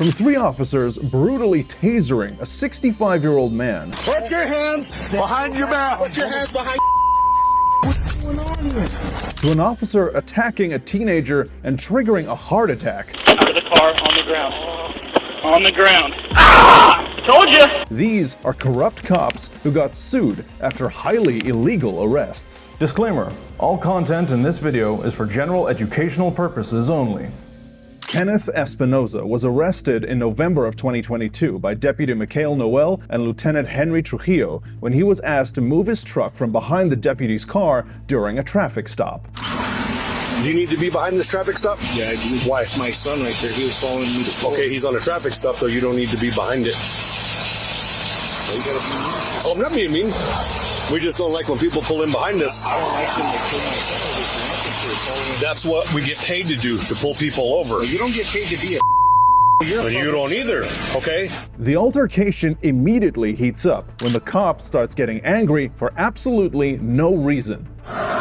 from 3 officers brutally tasering a 65-year-old man. Put your hands behind your back. Put your hands behind. What's going on here? To an officer attacking a teenager and triggering a heart attack. Out of the car, on the ground. On the ground. Ah! Told you! These are corrupt cops who got sued after highly illegal arrests. Disclaimer: all content in this video is for general educational purposes only. Kenneth Espinosa was arrested in November of 2022 by Deputy Miguel Noel and Lieutenant Henry Trujillo when he was asked to move his truck from behind the deputy's car during a traffic stop. Do you need to be behind this traffic stop? Yeah, I do. Why? My son right there, he was following me to Okay, he's on a traffic stop, so you don't need to be behind it. So you gotta be mean. Oh, I'm not being mean. We just don't like when people pull in behind us. I don't like them to kill my son. There's nothing for following. That's what we get paid to do, to pull people over. Well, you don't get paid to be a And you don't either, okay? The altercation immediately heats up when the cop starts getting angry for absolutely no reason.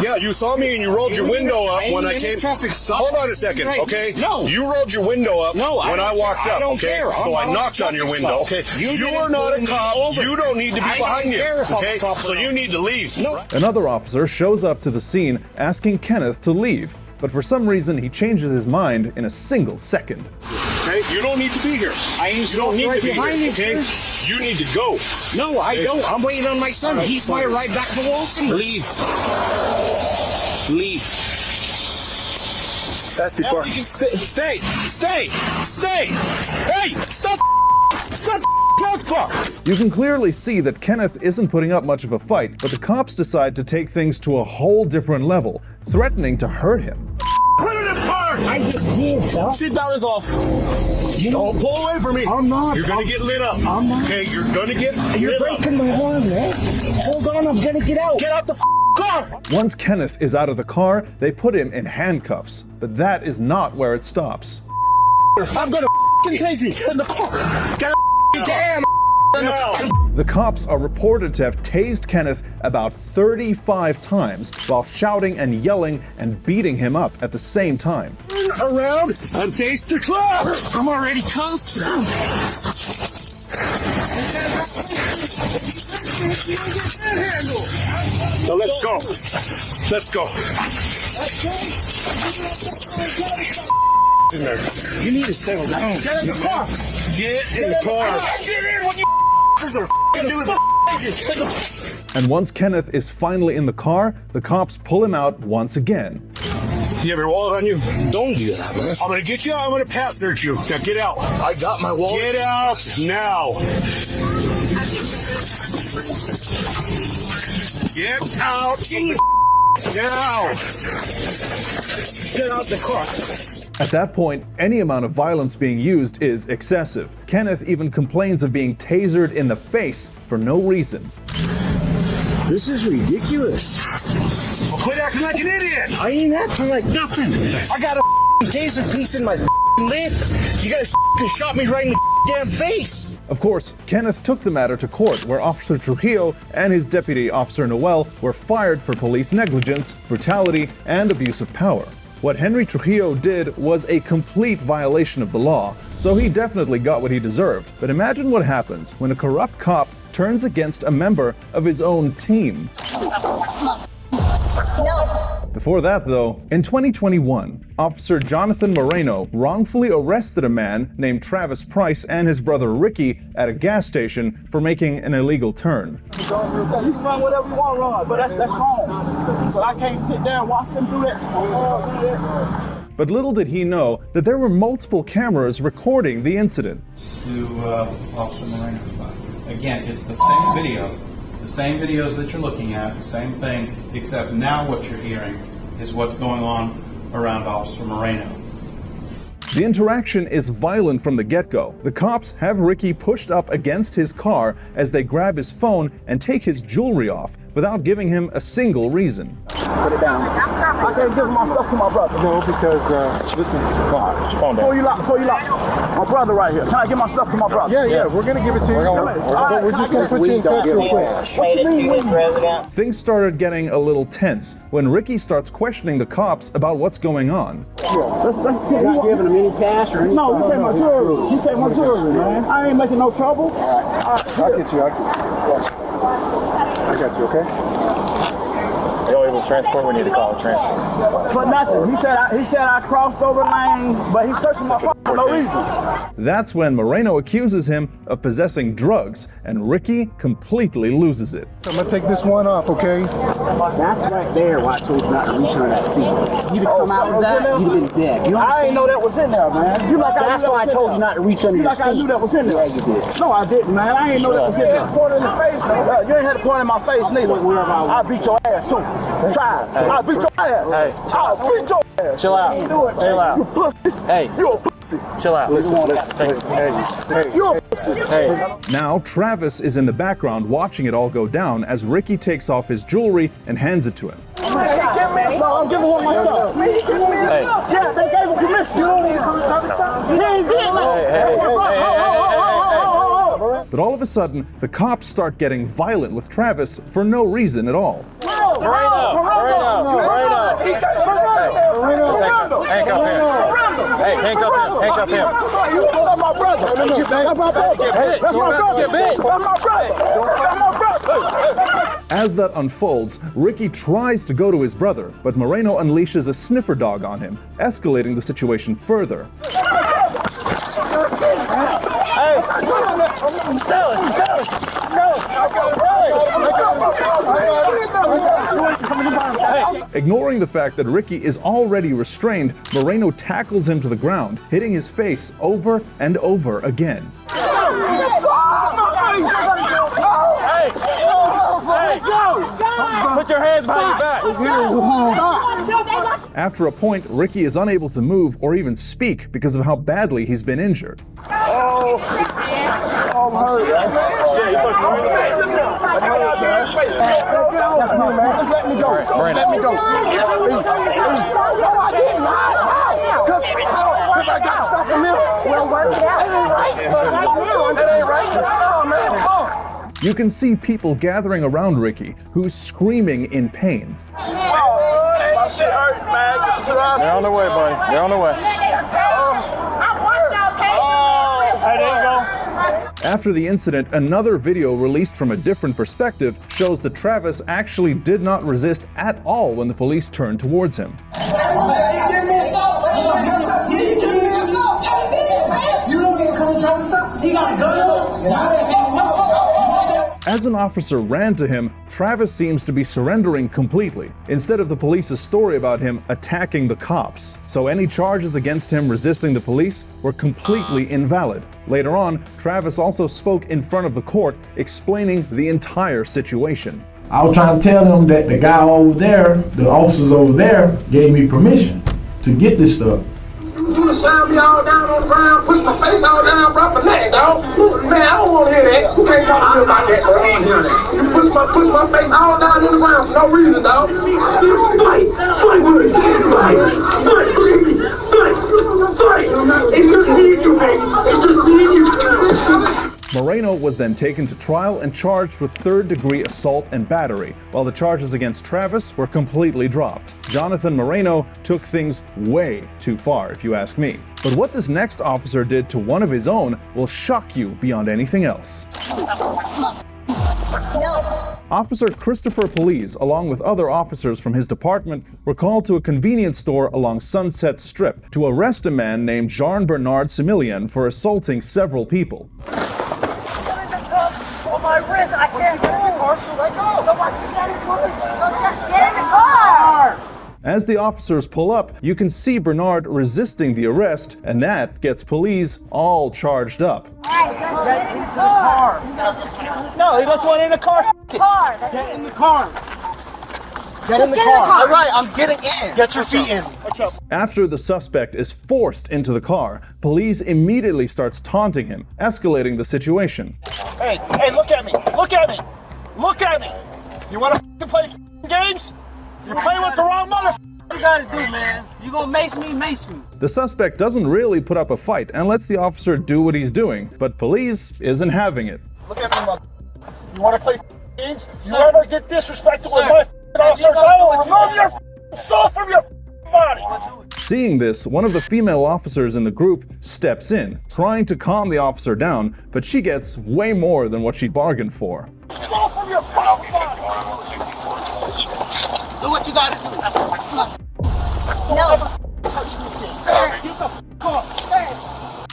Yeah, you saw me and you rolled your window up when I came. Traffic stop. Hold on a second, Right. okay? No. You rolled your window up No, when I walked up, I don't okay? care. So I'm I not knocked on your traffic window, stop. okay? You You didn't are not pull a me cop. over. You don't need to be I don't behind care you, if I'm okay? a cop or So not. you need to leave. No. Another officer shows up to the scene asking Kenneth to leave, but for some reason he changes his mind in a single second. Okay? You don't need to be here. You don't need right to be behind here, you, okay? sir. You need to go. No, I don't. I'm waiting on my son. He's my ride back to Walson. Leave. Leave. That's the car. Stay. Hey, stop. Stop. Car. You can clearly see that Kenneth isn't putting up much of a fight, but the cops decide to take things to a whole different level, threatening to hurt him. Put it in park! I just did, pal. Sit down is off. Don't pull away from me. I'm not. You're gonna get lit up. I'm not. Okay, you're gonna get You're lit up. breaking my arm, man. Hold on, I'm gonna get out. Get out the car! Once Kenneth is out of the car, they put him in handcuffs, but that is not where it stops. I'm gonna tase you. Get in the car. Get Damn. The cops are reported to have tased Kenneth about 35 times while shouting and yelling and beating him up at the same time. around and face the truck. I'm already cuffed. So let's go. Let's go. In there. You need to settle down. Get in the car. Get in the car. Get in when you do the. And once Kenneth is finally in the car, the cops pull him out once again. You have your wallet on you? Don't do that, man. I'm gonna get you. I'm gonna pass search you. Now get out. I got my wallet. Get out now. Get out. Get out. Get out the car. At that point, any amount of violence being used is excessive. Kenneth even complains of being tasered in the face for no reason. This is ridiculous. Well, quit acting like an idiot. I ain't acting like nothing. I got a taser piece in my lip. You guys shot me right in the damn face. Of course, Kenneth took the matter to court, where Officer Trujillo and his deputy, Officer Noel, were fired for police negligence, brutality, and abuse of power. What Henry Trujillo did was a complete violation of the law, so he definitely got what he deserved. But imagine what happens when a corrupt cop turns against a member of his own team. Before that, though, in 2021, Officer Jonathan Moreno wrongfully arrested a man named Travis Price and his brother Ricky at a gas station for making an illegal turn. You can run whatever you want to run, but that's wrong. So I can't sit there and watch them do that. But little did he know that there were multiple cameras recording the incident. To Officer Moreno. Again, it's the same video, the same videos that you're looking at, the same thing, except now what you're hearing is what's going on around Officer Moreno. The interaction is violent from the get-go. The cops have Ricky pushed up against his car as they grab his phone and take his jewelry off without giving him a single reason. Put it down. I can't give my stuff to my brother. No, because, listen. Phone down. Before you lock. My brother right here. Can I give my stuff to my brother? Yeah, we're going to give it to you. But we're just going to put you in cuffs real quick. Things started getting a little tense when Ricky starts questioning the cops about what's going on. You're not giving him any cash or anything? No, he said my jewelry. He said my jewelry, man. I ain't making no trouble. I'll get you. I got you, okay? You don't even transport, we need to call a transport. For nothing. He said I crossed over lane, but he's searching my phone for no reason. That's when Moreno accuses him of possessing drugs, and Ricky completely loses it. I'm going to take this one off, okay? That's right there why I told you not to reach on that seat. You'd have come out with that, you'd have been dead. I ain't know that was in there, man. That's why I told you not to reach under the seat. I knew that was in there. Yeah, you did. No, I didn't, man. I ain't know that was in there. You ain't point in the face, man. You ain't had to point in my face, neither. I'll beat your ass soon. Try it. I'll beat your ass. Hey, I'll beat your ass. Chill out. Chill out. You pussy. Hey. You a pussy. Chill out. You a pussy. Hey. Now, Travis is in the background watching it all go down as Ricky takes off his jewelry and hands it to him. Hey, give me some. I'm giving him my stuff. Hey. Yeah, they gave him permission. You don't need to come and try to stop. He ain't did But all of a sudden, the cops start getting violent with Travis for no reason at all. Handcuff him. Hey, handcuff him. Handcuff him. That's my brother. That's my brother. That's my brother. That's my brother. That's my brother. As that unfolds, Ricky tries to go to his brother, but Moreno unleashes a sniffer dog on him, escalating the situation further. Ignoring the fact that Ricky is already restrained, Moreno tackles him to the ground, hitting his face over and over again. Put your hands behind your back. After a point, Ricky is unable to move or even speak because of how badly he's been injured. I'm hurt. Just let me go. Let me go. No, I didn't. Because I got stuff from him. Well, work it out. That ain't right. Oh, man. Oh. You can see people gathering around Ricky, who's screaming in pain. My shit hurt, man. They're on the way, buddy. They're on the way. Hey, there you go. After the incident, another video released from a different perspective shows that Travis actually did not resist at all when the police turned towards him. He give me a stop. Don't touch me. He give me a stop. You don't even come and try to stop. He got a gun. As an officer ran to him, Travis seems to be surrendering completely, instead of the police's story about him attacking the cops. So any charges against him resisting the police were completely invalid. Later on, Travis also spoke in front of the court, explaining the entire situation. I was trying to tell him that the guy over there, the officers over there, gave me permission to get this stuff. You done slammed me all down on the ground, pushed my face all down, bro, for nothing, dog. Man, I don't want to hear that. You can't talk to me about that, bro. I don't want to hear that. You push my face all down in the ground for no reason, dog. Fight. It's just me and you, baby. It's just me and you. Moreno was then taken to trial and charged with third-degree assault and battery, while the charges against Travis were completely dropped. Jonathan Moreno took things way too far, if you ask me. But what this next officer did to one of his own will shock you beyond anything else. Officer Christopher Polis, along with other officers from his department, were called to a convenience store along Sunset Strip to arrest a man named Jean-Bernard Similian for assaulting several people. On my wrist, I can't get in the car, so let go. So why you got it for? So just get in the car. As the officers pull up, you can see Bernard resisting the arrest, and that gets police all charged up. Get into the car. No, he just went in the car. Get in the car. Get in the car. All right, I'm getting in. Get your feet in. After the suspect is forced into the car, police immediately starts taunting him, escalating the situation. Hey, look at me. Look at me. Look at me. You want to play games? You're playing with the wrong mother. What you gotta do, man? You gonna mace me, mace me. The suspect doesn't really put up a fight and lets the officer do what he's doing, but police isn't having it. Look at me, mother. You wanna play games? You ever get disrespectful with my officers, I will remove your soul from your body. Seeing this, one of the female officers in the group steps in, trying to calm the officer down, but she gets way more than what she bargained for. Soul from your body. Do what you gotta do. No.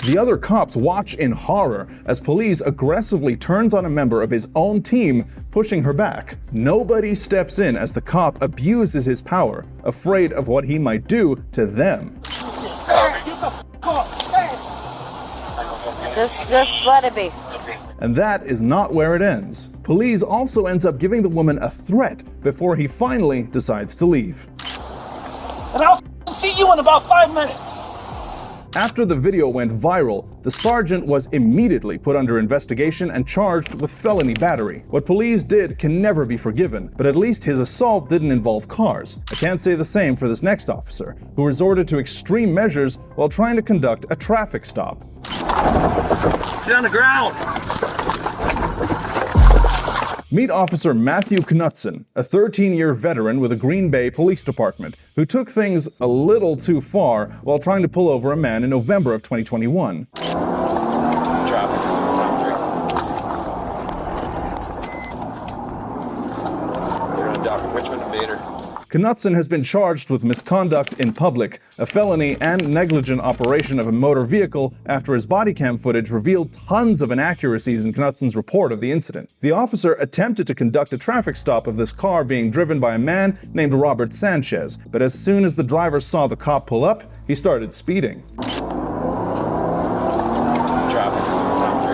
The other cops watch in horror as police aggressively turns on a member of his own team, pushing her back. Nobody steps in as the cop abuses his power, afraid of what he might do to them. Just let it be. And that is not where it ends. Police also ends up giving the woman a threat before he finally decides to leave. And I'll see you in about 5 minutes. After the video went viral, the sergeant was immediately put under investigation and charged with felony battery. What police did can never be forgiven, but at least his assault didn't involve cars. I can't say the same for this next officer, who resorted to extreme measures while trying to conduct a traffic stop. Get on the ground. Meet Officer Matthew Knutson, a 13-year veteran with the Green Bay Police Department, who took things a little too far while trying to pull over a man in November of 2021. Traffic, time 3. You're on dock, Richmond and Bader. Knutson has been charged with misconduct in public, a felony, and negligent operation of a motor vehicle after his body cam footage revealed tons of inaccuracies in Knutson's report of the incident. The officer attempted to conduct a traffic stop of this car being driven by a man named Robert Sanchez, but as soon as the driver saw the cop pull up, he started speeding. Traffic, time 3.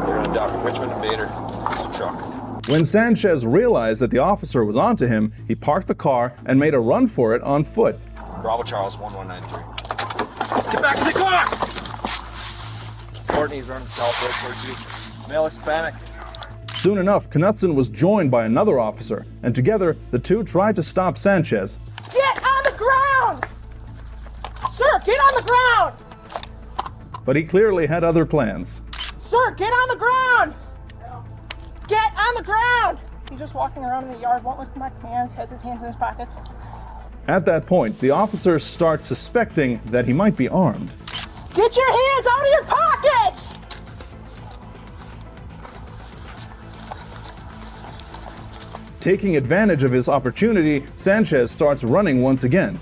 You're on dock, Richmond and Bader. Truck. When Sanchez realized that the officer was onto him, he parked the car and made a run for it on foot. Bravo Charles 1193. Get back in the car. Courtney's running south road towards you. Male Hispanic. Soon enough, Knutson was joined by another officer, and together the two tried to stop Sanchez. Get on the ground. Sir, get on the ground. But he clearly had other plans. Sir, get on the ground. Get on the ground! He's just walking around in the yard, won't listen to my commands, has his hands in his pockets. At that point, the officer starts suspecting that he might be armed. Get your hands out of your pockets! Taking advantage of his opportunity, Sanchez starts running once again.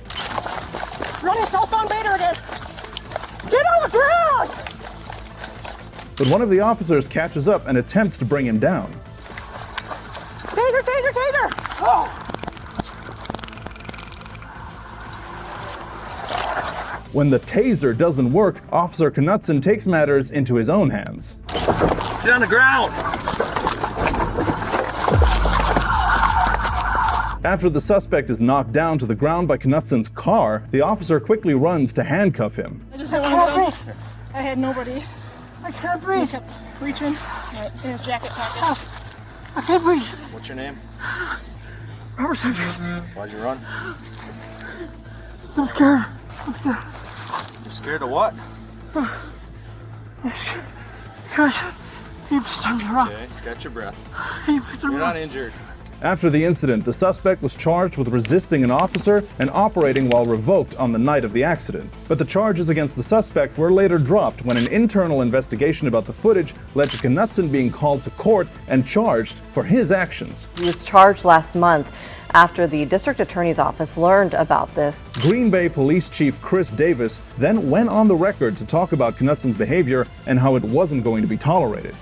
Running cell phone Bader again! Get on the ground! But one of the officers catches up and attempts to bring him down. Taser, taser, taser! Oh. When the taser doesn't work, Officer Knutson takes matters into his own hands. Get on the ground! After the suspect is knocked down to the ground by Knutson's car, the officer quickly runs to handcuff him. I just had one down. I had nobody. I can't breathe. He kept reaching in his jacket pocket. I can't breathe. What's your name? Robert Sanchez. Why'd you run? I'm scared. You're scared of what? I'm scared. Guys, keep standing around. Okay, catch your breath. You're not injured. After the incident, the suspect was charged with resisting an officer and operating while revoked on the night of the accident. But the charges against the suspect were later dropped when an internal investigation about the footage led to Knutson being called to court and charged for his actions. He was charged last month after the district attorney's office learned about this. Green Bay Police Chief Chris Davis then went on the record to talk about Knutson's behavior and how it wasn't going to be tolerated.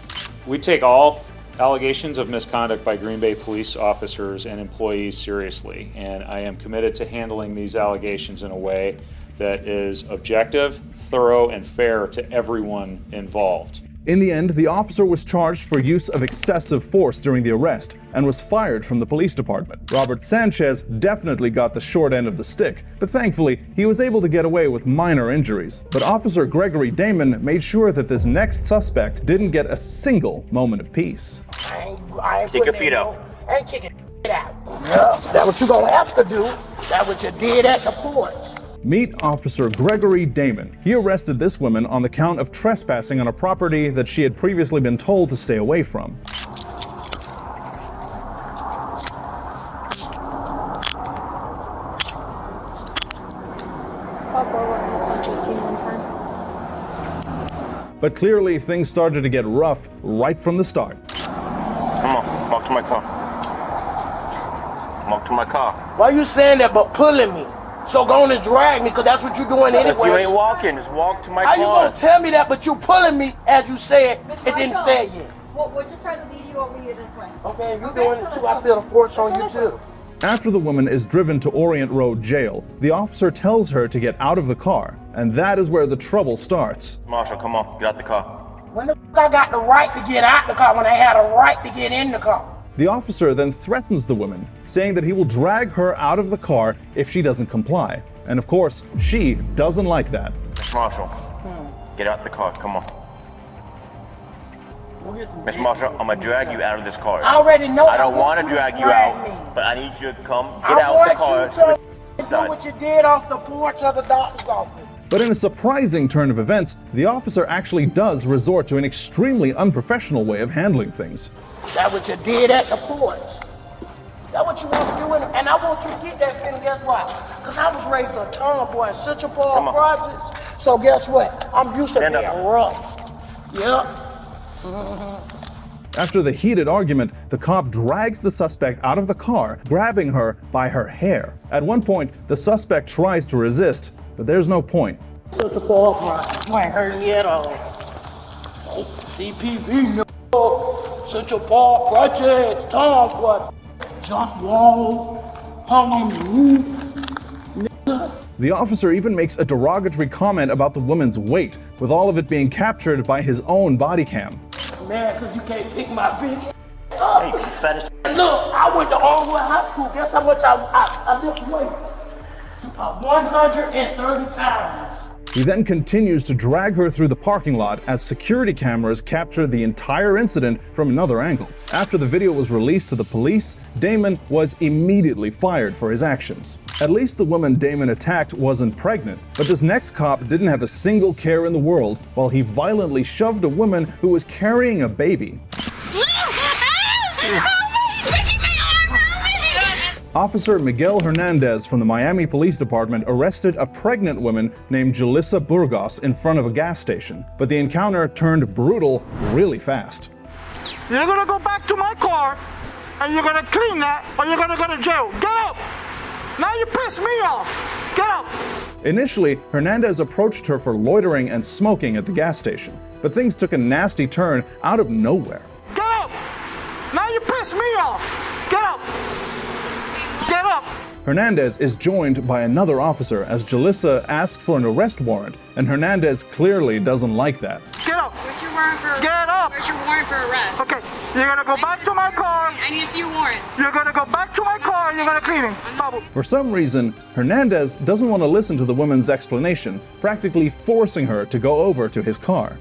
We take all allegations of misconduct by Green Bay police officers and employees seriously, and I am committed to handling these allegations in a way that is objective, thorough, and fair to everyone involved. In the end, the officer was charged for use of excessive force during the arrest and was fired from the police department. Robert Sanchez definitely got the short end of the stick, but thankfully, he was able to get away with minor injuries. But Officer Gregory Damon made sure that this next suspect didn't get a single moment of peace. I ain't Kick your putting feet in out. I ain't kicking out. Yeah, that's what you gonna have to do. That's what you did at the porch. Meet Officer Gregory Damon. He arrested this woman on the count of trespassing on a property that she had previously been told to stay away from. But clearly things started to get rough right from the start. Come on, walk to my car. Walk to my car. Why you saying that but pulling me? So go on and drag me, because that's what you're doing anyway. You ain't walking, just walk to my How car. you gonna tell me that but you pulling me as you said it didn't say it yet? Well, we're just trying to lead you over here this way. Okay, you're doing it too. I feel the force on you too. After the woman is driven to Orient Road Jail, the officer tells her to get out of the car, and that is where the trouble starts. Marshall, come on, get out the car. When the I got the right to get out the car when I had a right to get in the car? The officer then threatens the woman, saying that he will drag her out of the car if she doesn't comply. And of course, she doesn't like that. Miss Marshall, get out the car, come on. Miss Marshall, I'm gonna drag you out of this car. I already know. I don't want to drag you out, but I need you to come get out the car. I want you to do what you did off the porch of the doctor's office. But in a surprising turn of events, the officer actually does resort to an extremely unprofessional way of handling things. That's what you did at the porch. That's what you want to do, and I want you to get that feeling. Guess why? Because I was raised a tomboy in Central Park Projects. So guess what? I'm used to being rough. Yep. After the heated argument, the cop drags the suspect out of the car, grabbing her by her hair. At one point, the suspect tries to resist, but there's no point. Central Park Projects. You ain't hurting me at all. CPV, no. Central Park Projects, tomboy. Jump walls, hung on the roof. The officer even makes a derogatory comment about the woman's weight, with all of it being captured by his own body cam. Man, because you can't pick my big up. Hey, fat as look, I went to Allwood High School. Guess how much I lift weights? 130 pounds. He then continues to drag her through the parking lot as security cameras capture the entire incident from another angle. After the video was released to the police, Damon was immediately fired for his actions. At least the woman Damon attacked wasn't pregnant, but this next cop didn't have a single care in the world while he violently shoved a woman who was carrying a baby. Officer Miguel Hernandez from the Miami Police Department arrested a pregnant woman named Julissa Burgos in front of a gas station, but the encounter turned brutal really fast. You're gonna go back to my car, and you're gonna clean that, or you're gonna go to jail. Get up! Now you piss me off! Get up! Initially, Hernandez approached her for loitering and smoking at the gas station, but things took a nasty turn out of nowhere. Get up! Now you piss me off! Get up! Get up! Hernandez is joined by another officer as Julissa asks for an arrest warrant, and Hernandez clearly doesn't like that. Get up! Where's your warrant for? Get up! Where's your warrant for arrest? Okay, you're gonna go back to my car. I need to see your warrant. You're gonna go back to my car and you're gonna clean it. Bubble. For some reason, Hernandez doesn't want to listen to the woman's explanation, practically forcing her to go over to his car.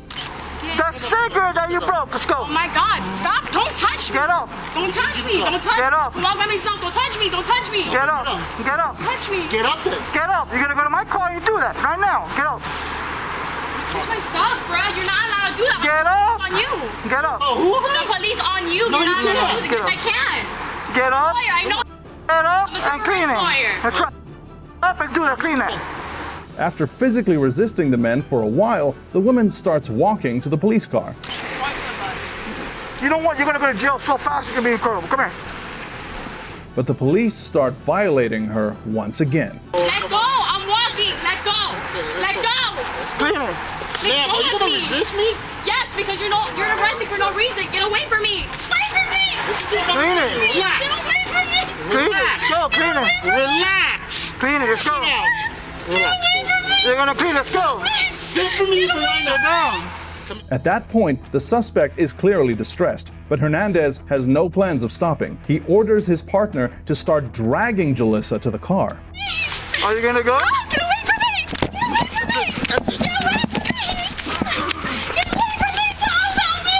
The cigarette that you broke, let's go. Oh my God, stop, don't touch me. Get up. Don't touch me, don't touch me. Get up. I'm all by myself, don't touch me, don't touch me. Get up, get up. Touch me. Get up then. Get up, you're gonna go to my car and you do that, right now, get up. Touch my stuff, bro, you're not allowed to do that. Get up. On you. Get up. The police on you, No, you're not you allowed to do can't. this, I can. Get up. Lawyer, I know. Get up I'm a and clean it. lawyer. That's right. Up and do that, clean that. After physically resisting the men for a while, the woman starts walking to the police car. You know what? You're gonna go to jail so fast you're gonna be incredible. Come here. But the police start violating her once again. Let go, I'm walking, let go. Let go. Clean it. Ma'am, are you gonna resist me? Yes, because you're arresting for no reason. Get away from me. Away from me. Clean it. Relax. Get away from me. Clean it. Go, clean it. Relax. Clean it. Let's go. Relax. You're gonna clean it. Go. Sit for me for right now. At that point, the suspect is clearly distressed, but Hernandez has no plans of stopping. He orders his partner to start dragging Julissa to the car. Are you gonna go? Oh, get away from me. Get away from me. Get away from me. Get away from me. Help me.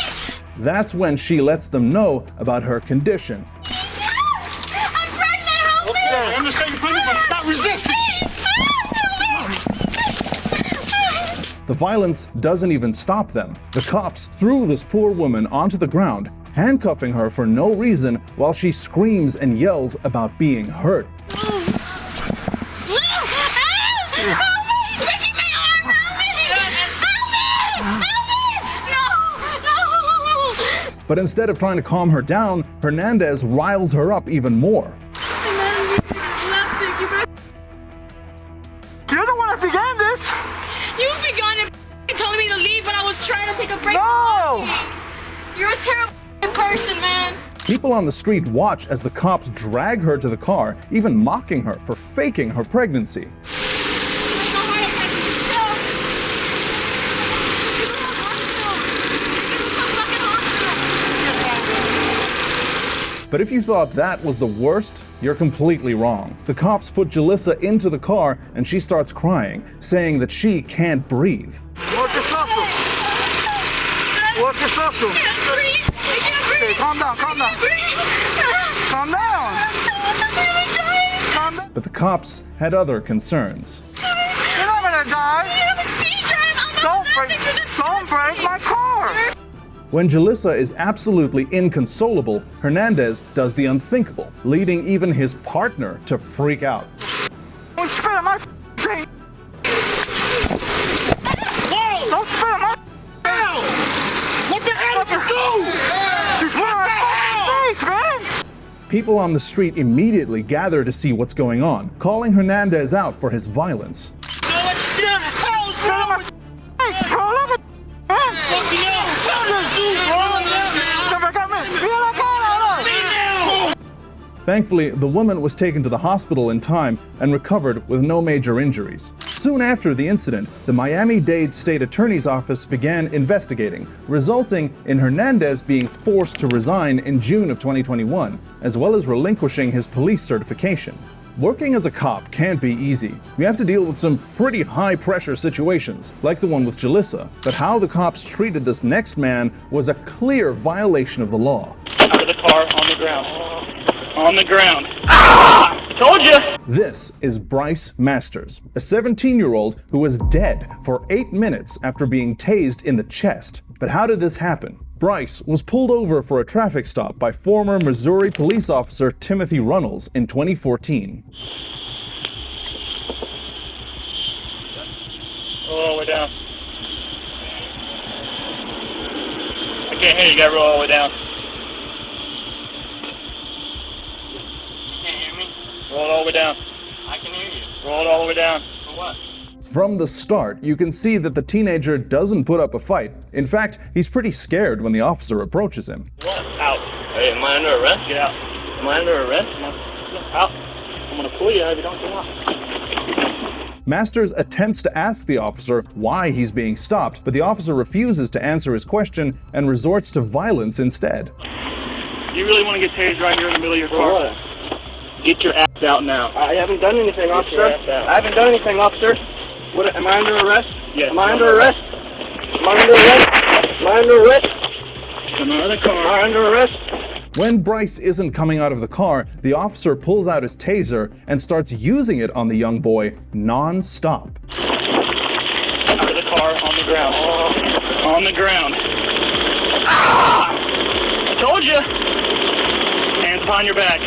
That's when she lets them know about her condition. I'm pregnant, help me! I understand you're pregnant, but stop resisting! The violence doesn't even stop them. The cops threw this poor woman onto the ground, handcuffing her for no reason while she screams and yells about being hurt. But instead of trying to calm her down, Hernandez riles her up even more. You're the one that began this! You began it telling me to leave when I was trying to take a break. No! You're a terrible person, man. People on the street watch as the cops drag her to the car, even mocking her for faking her pregnancy. But if you thought that was the worst, you're completely wrong. The cops put Jalissa into the car and she starts crying, saying that she can't breathe. Work yourself through. Work yourself through. Okay, calm down, calm down. Calm down. Calm down. But the cops had other concerns. You're not gonna die. Don't break my car. When Jalissa is absolutely inconsolable, Hernandez does the unthinkable, leading even his partner to freak out. Don't spit on my thing. Whoa! Don't spit on my hell! What the hell did you do? She's wearing my face, man! People on the street immediately gather to see what's going on, calling Hernandez out for his violence. Thankfully, the woman was taken to the hospital in time and recovered with no major injuries. Soon after the incident, the Miami-Dade State Attorney's Office began investigating, resulting in Hernandez being forced to resign in June of 2021, as well as relinquishing his police certification. Working as a cop can't be easy. You have to deal with some pretty high-pressure situations, like the one with Jalissa, but how the cops treated this next man was a clear violation of the law. Out of the car, on the ground. On the ground. Ah! Told you! This is Bryce Masters, a 17-year-old who was dead for 8 minutes after being tased in the chest. But how did this happen? Bryce was pulled over for a traffic stop by former Missouri police officer Timothy Runnels in 2014. Roll all the way down. I can't hear you. You gotta roll all the way down. Roll it all the way down. I can hear you. Roll it all the way down. For what? From the start, you can see that the teenager doesn't put up a fight. In fact, he's pretty scared when the officer approaches him. What? Out. Hey, am I under arrest? Get out. Am I under arrest? Out. I'm gonna pull you if you don't get out. Masters attempts to ask the officer why he's being stopped, but the officer refuses to answer his question and resorts to violence instead. You really want to get tased right here in the middle of your car? What? Get your ass out now. I haven't done anything, officer. I haven't done anything, officer. What? Am I under arrest? Yes. Am I under arrest? Am I under arrest? Am I under arrest? Come out of the car. Am I under arrest? When Bryce isn't coming out of the car, the officer pulls out his taser and starts using it on the young boy non-stop. Out of the car, on the ground. On the ground. Ah! I told you. Hands behind your back.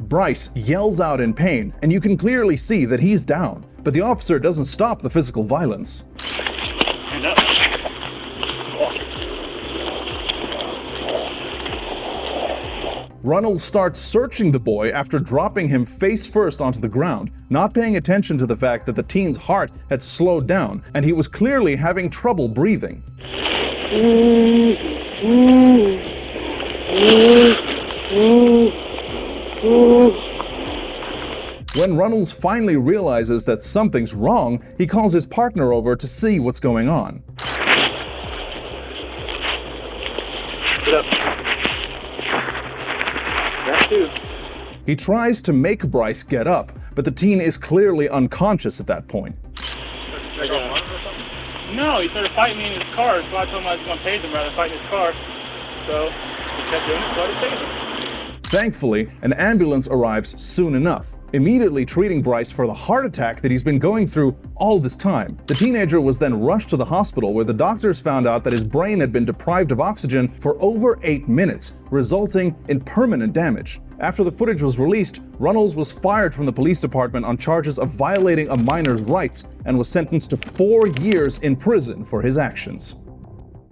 Bryce yells out in pain, and you can clearly see that he's down, but the officer doesn't stop the physical violence. Hand up. Runnels starts searching the boy after dropping him face first onto the ground, not paying attention to the fact that the teen's heart had slowed down, and he was clearly having trouble breathing. When Runnels finally realizes that something's wrong, he calls his partner over to see what's going on. Get up. That too. He tries to make Bryce get up, but the teen is clearly unconscious at that point. No, he started fighting me in his car, so I told him I was going to tase him rather than fight in his car. So he kept doing it, so I just tased him. Thankfully, an ambulance arrives soon enough, immediately treating Bryce for the heart attack that he's been going through all this time. The teenager was then rushed to the hospital where the doctors found out that his brain had been deprived of oxygen for over 8 minutes, resulting in permanent damage. After the footage was released, Runnels was fired from the police department on charges of violating a minor's rights and was sentenced to 4 years in prison for his actions.